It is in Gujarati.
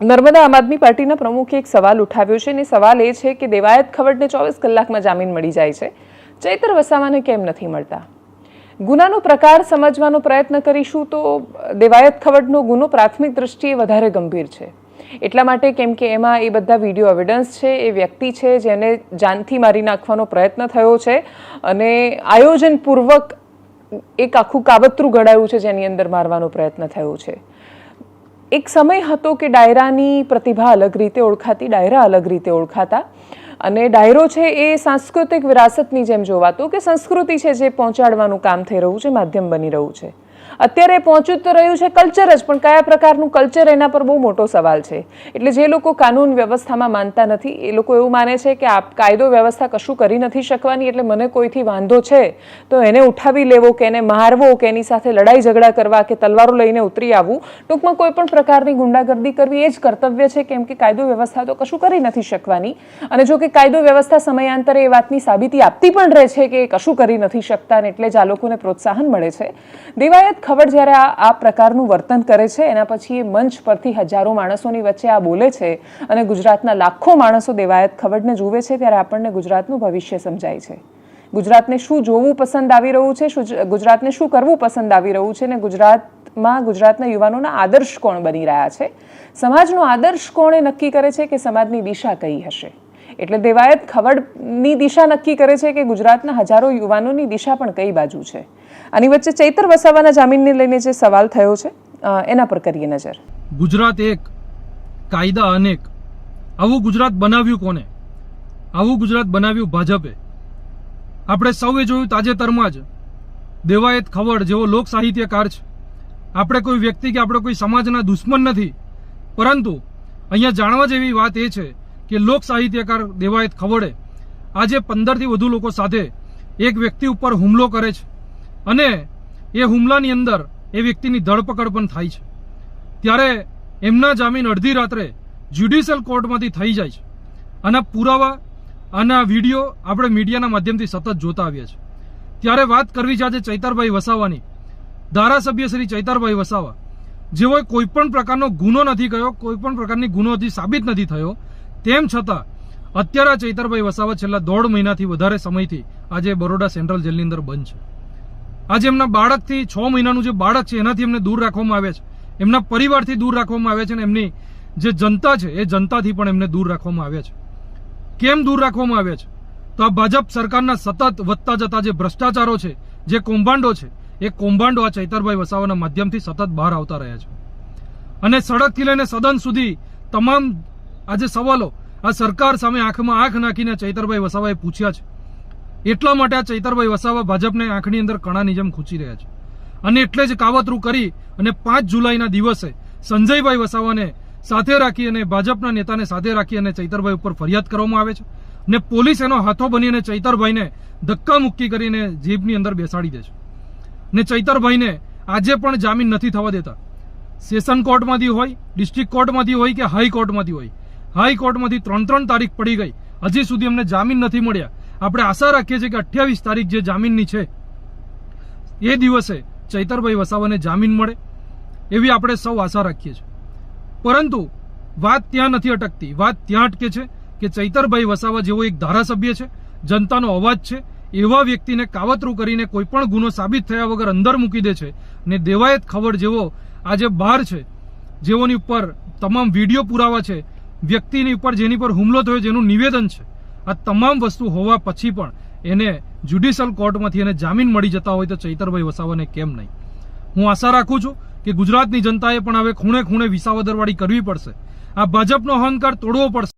નર્મદા આમ આદમી પાર્ટીના પ્રમુખે એક સવાલ ઉઠાવ્યો છે અને સવાલ એ છે કે દેવાયત ખવડને 24 કલાકમાં જામીન મળી જાય છે, ચૈતર વસાવાને કેમ નથી મળતા? ગુનાનો પ્રકાર સમજવાનો પ્રયત્ન કરીશું તો દેવાયત ખવડનો ગુનો પ્રાથમિક દ્રષ્ટિએ વધારે ગંભીર છે. એટલા માટે કેમ કે એમાં એ બધા વિડીયો એવિડન્સ છે, એ વ્યક્તિ છે જેને જાનથી મારી નાખવાનો પ્રયત્ન થયો છે અને આયોજનપૂર્વક એક આખું કાવતરું ઘડાયું છે જેની અંદર મારવાનો પ્રયત્ન થયો છે. એક સમય હતો કે ડાયરાની પ્રતિભા અલગ રીતે ઓળખાતી, ડાયરા અલગ રીતે ઓળખાતા અને ડાયરો છે એ સાંસ્કૃતિક વિરાસતની જેમ જોવાતો કે સંસ્કૃતિ છે જે પહોંચાડવાનું કામ થઈ રહ્યું છે, માધ્યમ બની રહ્યું છે. અત્યારે પહોંચ્યું તો રહ્યું છે કલ્ચર જ, પણ કયા પ્રકારનું કલ્ચર એના પર બહુ મોટો સવાલ છે. એટલે જે લોકો કાનૂન વ્યવસ્થામાં માનતા નથી એ લોકો એવું માને છે કે આ કાયદો વ્યવસ્થા કશું કરી નથી શકવાની, એટલે મને કોઈથી વાંધો છે તો એને ઉઠાવી લેવો કે એને મારવો કે એની સાથે લડાઈ ઝઘડા કરવા કે તલવારો લઈને ઉતરી આવવું, ટૂંકમાં કોઈ પણ પ્રકારની ગુંડાગર્દી કરવી એ જ કર્તવ્ય છે, કેમ કે કાયદો વ્યવસ્થા તો કશું કરી નથી શકવાની. અને જો કે કાયદો વ્યવસ્થા સમયાંતરે એ વાતની સાબિતી આપતી પણ રહે છે કે કશું કરી નથી શકતા અને એટલે જ આ લોકોને પ્રોત્સાહન મળે છે. દેવાયત ખવડ જ્યારે આ પ્રકારનું વર્તન કરે છે એના પછી એ મંચ પરથી હજારો માણસોની વચ્ચે આ બોલે છે અને ગુજરાતના લાખો માણસો દેવાયત ખવડને જુએ છે, ત્યારે આપણને ગુજરાતનું ભવિષ્ય સમજાય છે. ગુજરાતને શું જોવું પસંદ આવી રહ્યું છે, ગુજરાતને શું કરવું પસંદ આવી રહ્યું છે અને ગુજરાતના યુવાનોના આદર્શ કોણ બની રહ્યા છે. સમાજનો આદર્શ કોણ એ નક્કી કરે છે કે સમાજની દિશા કઈ હશે. એટલે દેવાયત ખવડની દિશા નક્કી કરે છે કે ગુજરાતના હજારો યુવાનોની દિશા પણ કઈ બાજુ છે. આની વચ્ચે ચૈતર વસાવાના જામીનને લઈને જે સવાલ થયો છે એના પર કરીએ નજર. ગુજરાત એક, કાયદા અનેક. આવું ગુજરાત બનાવ્યું કોને? આવું ગુજરાત બનાવ્યું ભાજપે. આપણે સૌએ જોયું તાજેતરમાં જ દેવાયત ખવડ જેવો લોક સાહિત્યકાર છે. આપણે કોઈ વ્યક્તિ કે આપણે કોઈ સમાજના દુશ્મન નથી, પરંતુ અહીંયા જાણવા જેવી વાત એ છે કે લોક સાહિત્યકાર દેવાયત ખવડે આજે 15થી વધુ લોકો સાથે એક વ્યક્તિ ઉપર હુમલો કરે છે અને એ હુમલાની અંદર એ વ્યક્તિની ધરપકડ પણ થાય છે. ત્યારે એમના જામીન અડધી રાત્રે જ્યુડિશિયલ કોર્ટમાંથી થઈ જાય છે. આના પુરાવા, આના વિડીયો આપણે મીડિયાના માધ્યમથી સતત જોતા આવ્યા છે. ત્યારે વાત કરવી છે આજે ચૈતરભાઈ વસાવાની. ધારાસભ્ય શ્રી ચૈતરભાઈ વસાવા જેવો કોઈ પણ પ્રકારનો ગુનો નથી કર્યો, કોઈ પણ પ્રકારની ગુનો હજી સાબિત નથી થયો, તેમ છતાં અત્યારે ચૈતરભાઈ વસાવા છેલ્લા 1.5 મહિનાથી વધારે સમયથી આજે બરોડા સેન્ટ્રલ જેલની અંદર બંધ છે. આજે એમના બાળકથી 6 મહિનાનું જે બાળક છે એનાથી એમને દૂર રાખવામાં આવે છે, એમના પરિવારથી દૂર રાખવામાં આવે છે અને એમની જે જનતા છે એ જનતાથી પણ એમને દૂર રાખવામાં આવે છે. કેમ દૂર રાખવામાં આવે છે? તો આ ભાજપ સરકારના સતત વધતા જતા જે ભ્રષ્ટાચારો છે, જે કૌભાંડો છે, એ કૌભાંડો આ ચૈતરભાઈ વસાવાના માધ્યમથી સતત બહાર આવતા રહ્યા છે. અને સડકથી લઈને સદન સુધી તમામ આજે સવાલો આ સરકાર સામે આંખમાં આંખ નાખીને ચૈતરભાઈ વસાવાએ પૂછ્યા છે. એટલા માટે આ ચૈતરભાઈ વસાવા ભાજપને આંખની અંદર કણાની જેમ ખૂંચી રહ્યા છે. અને એટલે જ કાવતરું કરી અને 5 જુલાઈના દિવસે સંજયભાઈ વસાવાને સાથે રાખી અને ભાજપના નેતાને સાથે રાખી અને ચૈતરભાઈ ઉપર ફરિયાદ કરવામાં આવે છે અને પોલીસ એનો હાથો બની અને ચૈતરભાઈને ધક્કા મુક્કી કરીને જીપની અંદર બેસાડી દે છે. ને ચૈતરભાઈને આજે પણ જામીન નથી થવા દેતા. સેશન કોર્ટમાંથી હોય, ડિસ્ટ્રિક્ટ કોર્ટમાંથી હોય કે હાઈકોર્ટમાંથી હોય, હાઈકોર્ટમાંથી 3 તારીખ પડી ગઈ, હજી સુધી અમને જામીન નથી મળ્યા. આપણે આશા રાખીએ છીએ કે 28 તારીખ જે જામીનની છે એ દિવસે ચૈતરભાઈ વસાવાને જામીન મળે એવી આપણે સૌ આશા રાખીએ છીએ. પરંતુ વાત ત્યાં નથી અટકતી. વાત ત્યાં અટકે છે કે ચૈતરભાઈ વસાવા જેવો એક ધારાસભ્ય છે, જનતાનો અવાજ છે, એવા વ્યક્તિને કાવતરું કરીને કોઈ પણ ગુનો સાબિત થયા વગર અંદર મૂકી દે છે. ને દેવાયત ખવડ જેવો આજે બહાર છે, જેઓની ઉપર તમામ વિડીયો પુરાવા છે, વ્યક્તિની ઉપર જેની પર હુમલો થયો જેનું નિવેદન છે, આ તમામ વસ્તુ હોવા પછી પણ એને જ્યુડિશિયલ કોર્ટમાંથી એને જામીન મળી જતા હોય તો ચૈતરભાઈ વસાવાને કેમ નહીં? હું આશા રાખું છું કે ગુજરાતની જનતાએ પણ હવે ખૂણે ખૂણે વિસાવદરવાળી કરવી પડશે. આ ભાજપનો અહંકાર તોડવો પડશે.